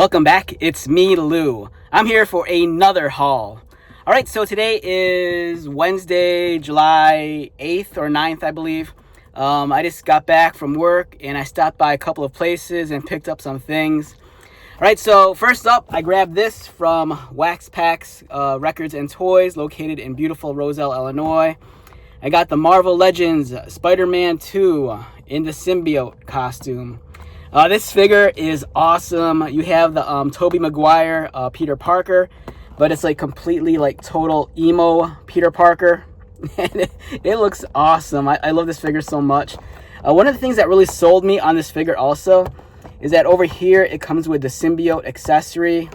Welcome back. It's me, Lou. I'm here for another haul. All right, so today is Wednesday, July 8th or 9th, I believe. I just got back from work and I stopped by a couple of places and picked up some things. All right, so first up, I grabbed this from Wax Packs Records and Toys, located in beautiful Roselle, Illinois. I got the Marvel Legends Spider-Man 2 in the symbiote costume. This figure is awesome. You have the Tobey Maguire Peter Parker, but it's like completely like total emo Peter Parker. And it looks awesome. I love this figure so much. One of the things that really sold me on this figure also is that over here it comes with the symbiote accessory,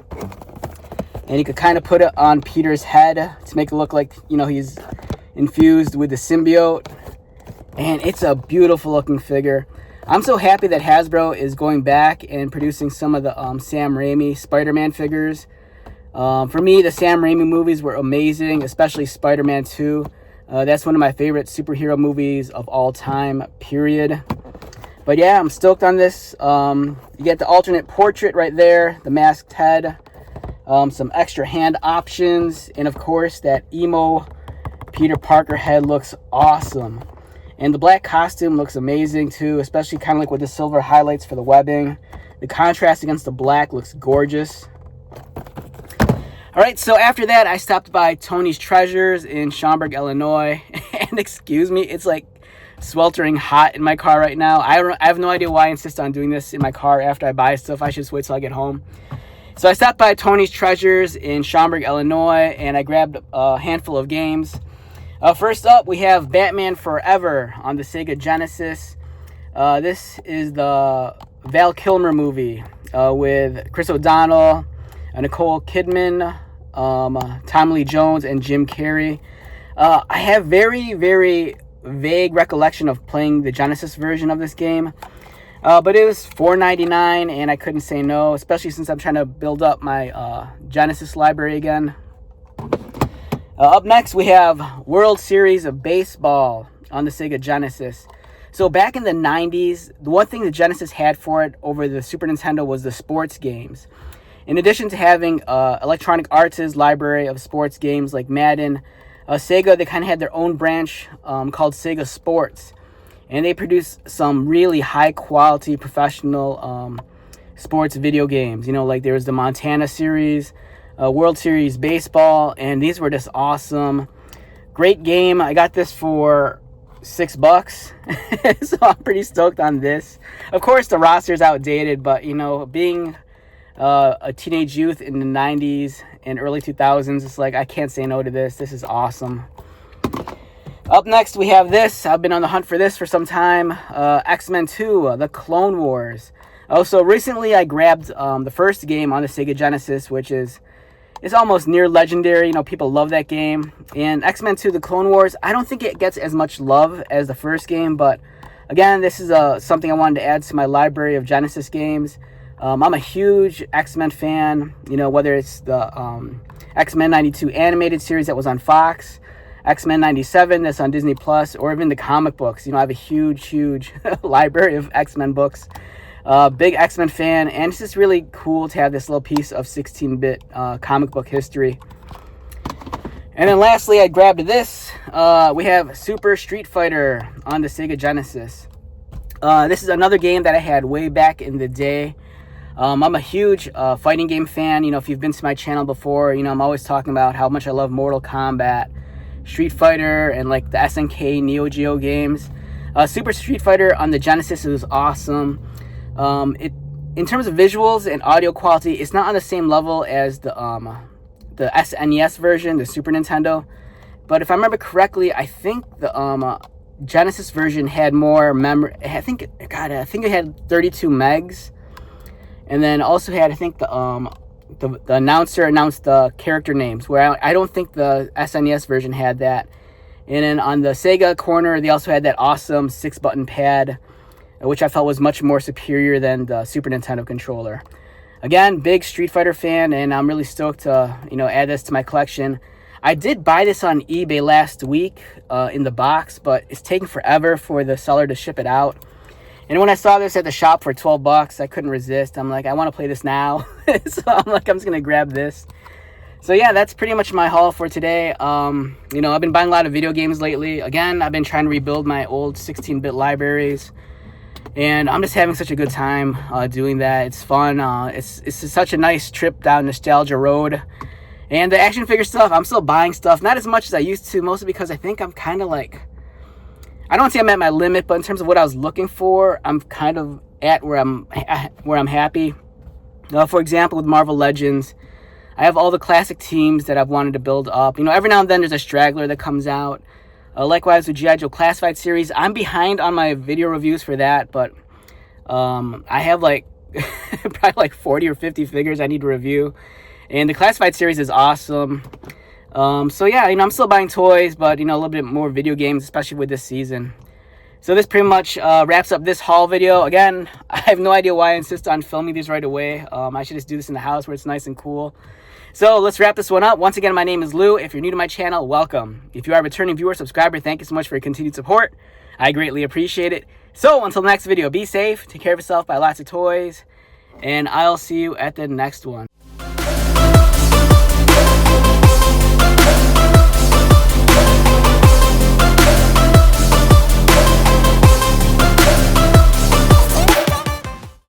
and you could kind of put it on Peter's head to make it look like, you know, he's infused with the symbiote. And it's a beautiful looking figure. I'm so happy that Hasbro is going back and producing some of the Sam Raimi Spider-Man figures. For me, the Sam Raimi movies were amazing, especially Spider-Man 2. That's one of my favorite superhero movies of all time, period. But yeah, I'm stoked on this. You get the alternate portrait right there, the masked head, some extra hand options, and of course that emo Peter Parker head looks awesome. And the black costume looks amazing too, especially kind of like with the silver highlights for the webbing. The contrast against the black looks gorgeous. All right, so after that, I stopped by Tony's Treasures in Schaumburg, Illinois. And excuse me, it's like sweltering hot in my car right now. I have no idea why I insist on doing this in my car after I buy stuff. I should just wait till I get home. So I stopped by Tony's Treasures in Schaumburg, Illinois, and I grabbed a handful of games. First up, we have Batman Forever on the Sega Genesis. This is the Val Kilmer movie with Chris O'Donnell, Nicole Kidman, Tommy Lee Jones, and Jim Carrey. I have very, very vague recollection of playing the Genesis version of this game, but it was $4.99 and I couldn't say no, especially since I'm trying to build up my Genesis library again. Up next, we have World Series of Baseball on the Sega Genesis. So back in the 90s, the one thing the Genesis had for it over the Super Nintendo was the sports games. In addition to having Electronic Arts' library of sports games like Madden, Sega, they kind of had their own branch called Sega Sports. And they produced some really high-quality professional sports video games. You know, like there was the Montana series, World Series Baseball, and these were just awesome. Great game. I got this for $6, so I'm pretty stoked on this. Of course, the roster's outdated, but, you know, being a teenage youth in the 90s and early 2000s, it's like I can't say no to this. This is awesome. Up next, we have this. I've been on the hunt for this for some time. X-Men 2, The Clone Wars. So recently I grabbed the first game on the Sega Genesis, which is almost near legendary. You know, people love that game. And X-Men 2, The Clone Wars, I don't think it gets as much love as the first game, but again, this is something I wanted to add to my library of Genesis games. I'm a huge X-Men fan, you know, whether it's the X-Men 92 animated series that was on Fox, X-Men 97 that's on Disney Plus, or even the comic books. You know, I have a huge library of X-Men books. Big X-Men fan, and it's just really cool to have this little piece of 16-bit comic book history. And then lastly, I grabbed this. We have Super Street Fighter on the Sega Genesis. This is another game that I had way back in the day. I'm a huge fighting game fan. You know, if you've been to my channel before, you know, I'm always talking about how much I love Mortal Kombat, Street Fighter, and like the SNK Neo Geo games. Super Street Fighter on the Genesis was awesome. In terms of visuals and audio quality, it's not on the same level as the SNES version, the Super Nintendo. But if I remember correctly, I think the Genesis version had more memory. I think it had 32 megs. And then also had, I think, the announcer announced the character names, where I don't think the SNES version had that. And then on the Sega corner, they also had that awesome 6-button pad, which I felt was much more superior than the Super Nintendo controller. Again, big Street Fighter fan, and I'm really stoked to, you know, add this to my collection. I did buy this on eBay last week in the box, but it's taking forever for the seller to ship it out. And when I saw this at the shop for 12 bucks, I couldn't resist. I'm like, I want to play this now. So I'm like, I'm just going to grab this. So yeah, that's pretty much my haul for today. You know, I've been buying a lot of video games lately. Again, I've been trying to rebuild my old 16-bit libraries. And I'm just having such a good time doing that. It's fun. It's such a nice trip down nostalgia road. And the action figure stuff, I'm still buying stuff. Not as much as I used to, mostly because I think I'm kind of like... I don't say I'm at my limit, but in terms of what I was looking for, I'm kind of at where I'm happy. For example, with Marvel Legends, I have all the classic teams that I've wanted to build up. You know, every now and then there's a straggler that comes out. Likewise with G.I. Joe Classified series, I'm behind on my video reviews for that, but I have like probably like 40 or 50 figures I need to review. And the Classified series is awesome. So yeah, you know, I'm still buying toys, but you know, a little bit more video games, especially with this season. So this pretty much wraps up this haul video. Again, I have no idea why I insist on filming these right away. I should just do this in the house where it's nice and cool. So let's wrap this one up. Once again, my name is Lou. If you're new to my channel, welcome. If you are a returning viewer, subscriber, thank you so much for your continued support. I greatly appreciate it. So until the next video, be safe, take care of yourself, buy lots of toys, and I'll see you at the next one.